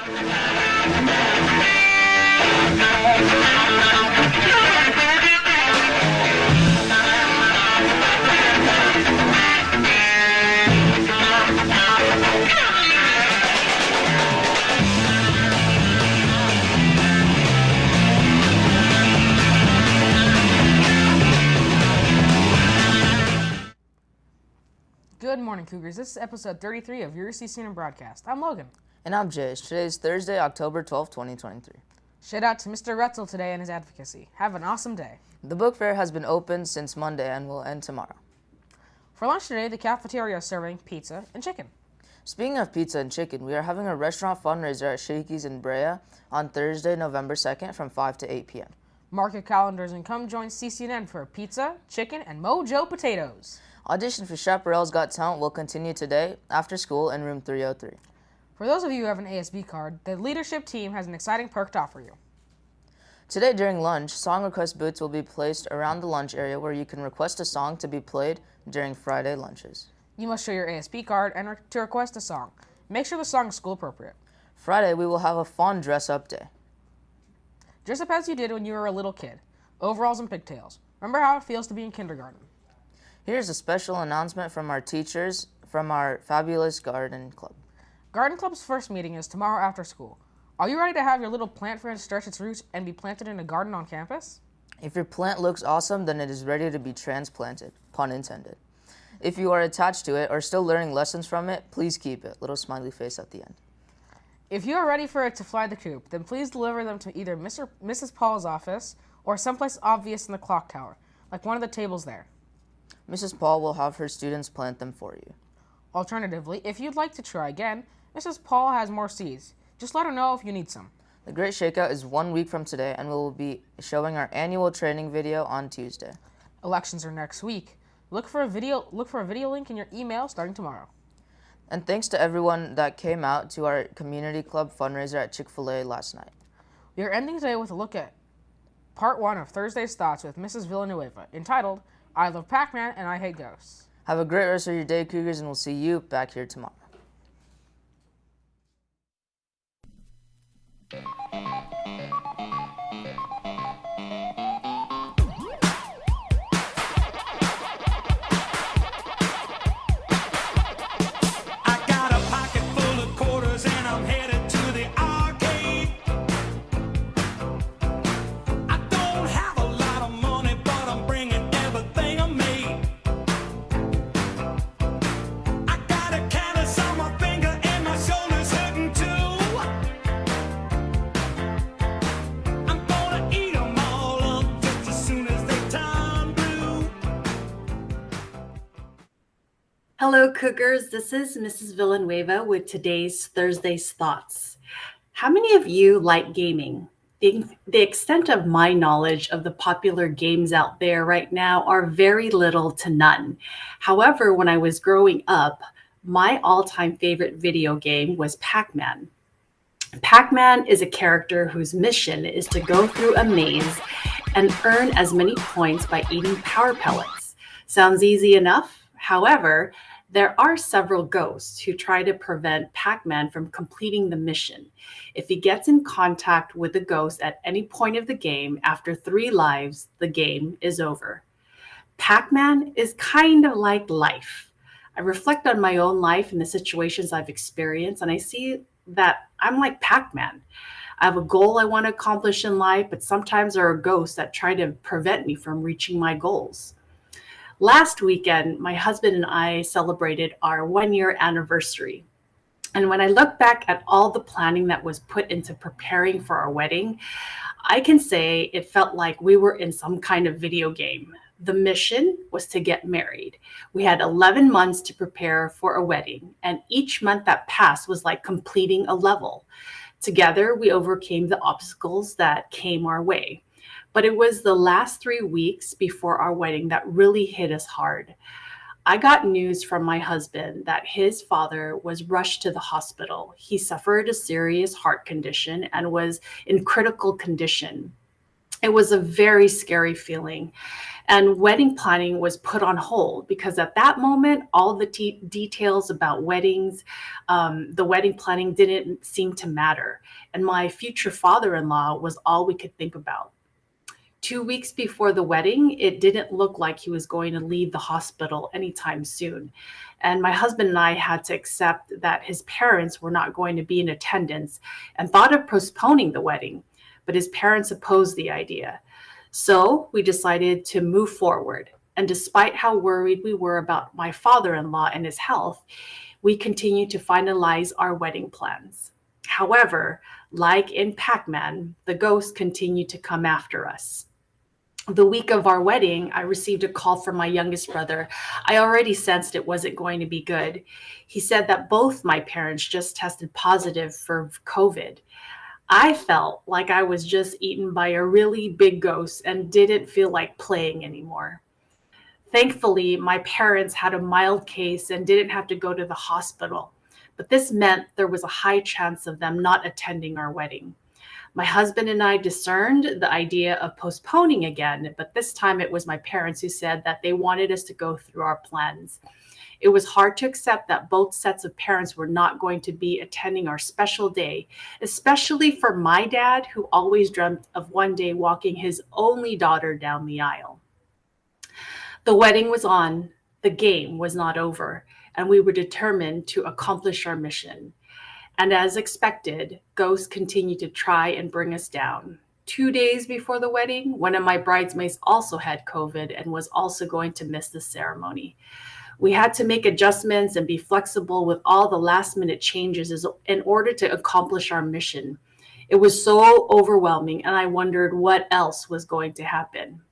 Good morning, Cougars. This is episode 33 of your CNN broadcast. I'm Logan. And I'm Jace. Today is Thursday, October 12, 2023. Shout out to Mr. Retzel today and his advocacy. Have an awesome day. The book fair has been open since Monday and will end tomorrow. For lunch today, the cafeteria is serving pizza and chicken. Speaking of pizza and chicken, we are having a restaurant fundraiser at Shakey's in Brea on Thursday, November 2nd from 5 to 8 p.m. Mark your calendars and come join CCNN for pizza, chicken, and Mojo potatoes. Audition for Chaparral's Got Talent will continue today after school in room 303. For those of you who have an ASB card, the leadership team has an exciting perk to offer you. Today during lunch, song request booths will be placed around the lunch area where you can request a song to be played during Friday lunches. You must show your ASB card and to request a song. Make sure the song is school appropriate. Friday, we will have a fun dress-up day. Dress up as you did when you were a little kid. Overalls and pigtails. Remember how it feels to be in kindergarten. Here's a special announcement from our teachers from our fabulous garden club. Garden Club's first meeting is tomorrow after school. Are you ready to have your little plant friend stretch its roots and be planted in a garden on campus? If your plant looks awesome, then it is ready to be transplanted, pun intended. If you are attached to it or still learning lessons from it, please keep it. Little smiley face at the end. If you are ready for it to fly the coop, then please deliver them to either Mrs. Paul's office or someplace obvious in the clock tower, like one of the tables there. Mrs. Paul will have her students plant them for you. Alternatively, if you'd like to try again, Mrs. Paul has more seeds. Just let her know if you need some. The Great Shakeout is 1 week from today, and we will be showing our annual training video on Tuesday. Elections are next week. Look for a video link in your email starting tomorrow. And thanks to everyone that came out to our community club fundraiser at Chick-fil-A last night. We are ending today with a look at part 1 of Thursday's Thoughts with Mrs. Villanueva, entitled, I Love Pac-Man and I Hate Ghosts. Have a great rest of your day, Cougars, and we'll see you back here tomorrow. Hello, Cougars. This is Mrs. Villanueva with today's Thursday's Thoughts. How many of you like gaming? The extent of my knowledge of the popular games out there right now are very little to none. However, when I was growing up, my all-time favorite video game was Pac-Man. Pac-Man is a character whose mission is to go through a maze and earn as many points by eating power pellets. Sounds easy enough? However, there are several ghosts who try to prevent Pac-Man from completing the mission. If he gets in contact with the ghost at any point of the game, after 3 lives, the game is over. Pac-Man is kind of like life. I reflect on my own life and the situations I've experienced, and I see that I'm like Pac-Man. I have a goal I want to accomplish in life, but sometimes there are ghosts that try to prevent me from reaching my goals. Last weekend, my husband and I celebrated our 1-year anniversary. And when I look back at all the planning that was put into preparing for our wedding, I can say it felt like we were in some kind of video game. The mission was to get married. We had 11 months to prepare for a wedding, and each month that passed was like completing a level. Together, we overcame the obstacles that came our way. But it was the last 3 weeks before our wedding that really hit us hard. I got news from my husband that his father was rushed to the hospital. He suffered a serious heart condition and was in critical condition. It was a very scary feeling. And wedding planning was put on hold because at that moment, all the details about weddings, the wedding planning didn't seem to matter. And my future father in law was all we could think about. 2 weeks before the wedding, it didn't look like he was going to leave the hospital anytime soon. And my husband and I had to accept that his parents were not going to be in attendance and thought of postponing the wedding, but his parents opposed the idea. So we decided to move forward. And despite how worried we were about my father in law and his health, we continued to finalize our wedding plans. However, like in Pac Man, the ghosts continued to come after us. The week of our wedding, I received a call from my youngest brother. I already sensed it wasn't going to be good. He said that both my parents just tested positive for COVID. I felt like I was just eaten by a really big ghost and didn't feel like playing anymore. Thankfully, my parents had a mild case and didn't have to go to the hospital, but this meant there was a high chance of them not attending our wedding. My husband and I discerned the idea of postponing again, but this time it was my parents who said that they wanted us to go through our plans. It was hard to accept that both sets of parents were not going to be attending our special day, especially for my dad, who always dreamt of one day walking his only daughter down the aisle. The wedding was on, the game was not over, and we were determined to accomplish our mission. And as expected, ghosts continued to try and bring us down. 2 days before the wedding, one of my bridesmaids also had COVID and was also going to miss the ceremony. We had to make adjustments and be flexible with all the last minute changes in order to accomplish our mission. It was so overwhelming, and I wondered what else was going to happen.